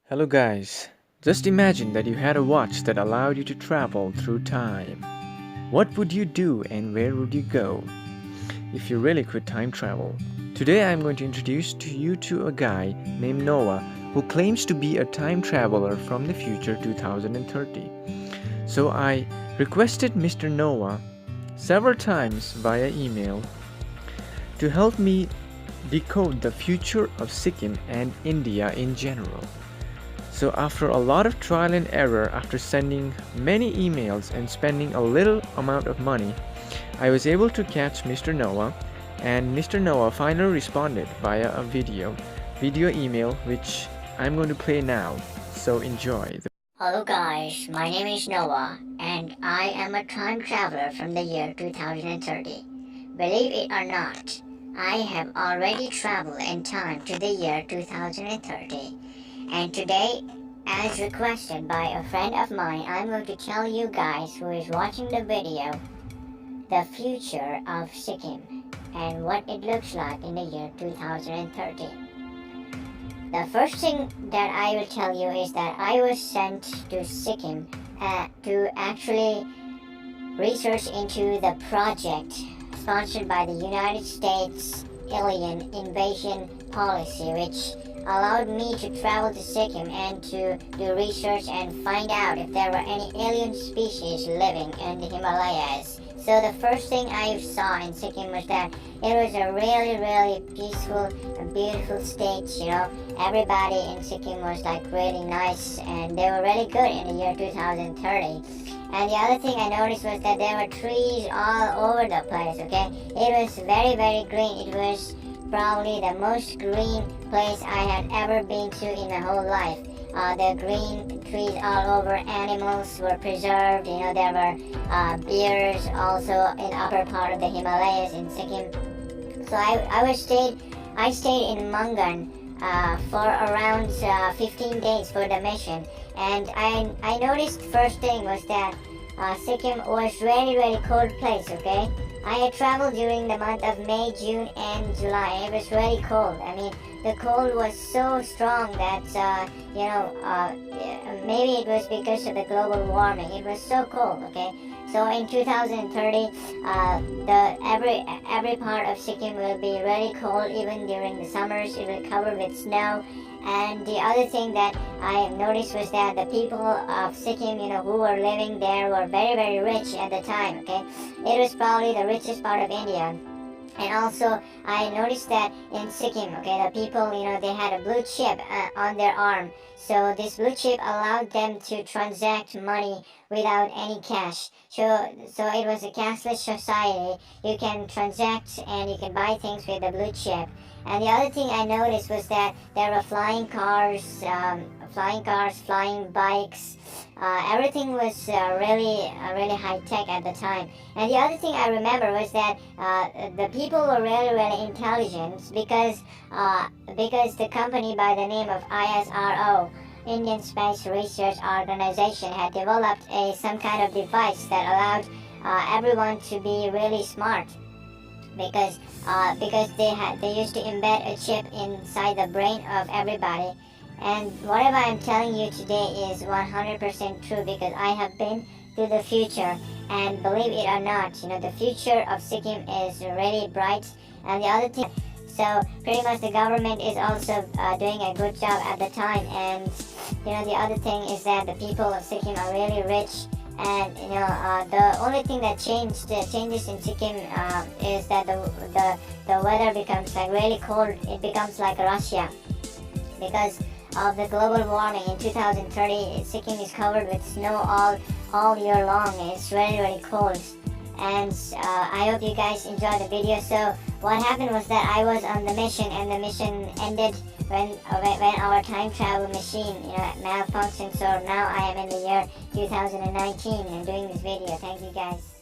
Hello guys, just imagine that you had a watch that allowed you to travel through time. What would you do and where would you go if you really could time travel? Today I'm going to introduce to you to a guy named Noah who claims to be a time traveler from the future 2030. So I requested Mr. Noah several times via email to help me decode the future of Sikkim and India in general. So after a lot of trial and error, after sending many emails and spending a little amount of money, I was able to catch Mr. Noah, and Mr. Noah finally responded via a video email, which I'm going to play now. So enjoy. Hello guys, my name is Noah and I am a time traveler from the year 2030. Believe it or not, I have already traveled in time to the year 2030. And today, as requested by a friend of mine, I'm going to tell you guys who is watching the video the future of Sikkim and what it looks like in the year 2030. The first thing that I will tell you is that I was sent to Sikkim to actually research into the project sponsored by the United States Alien Invasion Policy, which allowed me to travel to Sikkim and to do research and find out if there were any alien species living in the Himalayas. So the first thing I saw in Sikkim was that it was a really peaceful and beautiful state, Everybody in Sikkim was like really nice and they were really good in the year 2030. And the other thing I noticed was that there were trees all over the place, okay? It was very green. It was probably the most green place I had ever been to in my whole life. The green trees all over, animals were preserved, there were bears also in the upper part of the Himalayas in Sikkim. So I stayed in Mangan for around 15 days for the mission, and I noticed first thing was that Sikkim was very cold place, okay? I had traveled during the month of May, June, and July, and it was really cold. I mean, the cold was so strong that, maybe it was because of the global warming. It was so cold, okay? So in 2030, every part of Sikkim will be really cold. Even during the summers, it will cover with snow. And the other thing that I noticed was that the people of Sikkim, who were living there were very rich at the time, okay? It was probably the richest part of India. And also, I noticed that in Sikkim, okay, the people, they had a blue chip on their arm. So this blue chip allowed them to transact money without any cash. So it was a cashless society. You can transact and you can buy things with the blue chip. And the other thing I noticed was that there were flying cars, flying bikes. Everything was really high tech at the time. And the other thing I remember was that the people were really intelligent because the company by the name of ISRO, Indian Space Research Organization, had developed some kind of device that allowed everyone to be really smart. Because they used to embed a chip inside the brain of everybody. And whatever I'm telling you today is 100% true because I have been to the future, and believe it or not, the future of Sikkim is really bright. And the other thing, so pretty much the government is also doing a good job at the time. And the other thing is that the people of Sikkim are really rich. And the only thing that changes in Sikkim is that the weather becomes like really cold. It becomes like Russia because of the global warming. In 2030, Sikkim is covered with snow all year long. It's really cold. And I hope you guys enjoyed the video. So what happened was that I was on the mission, and the mission ended when our time travel machine malfunctioned. So now I am in the year 2019 and doing this video. Thank you guys.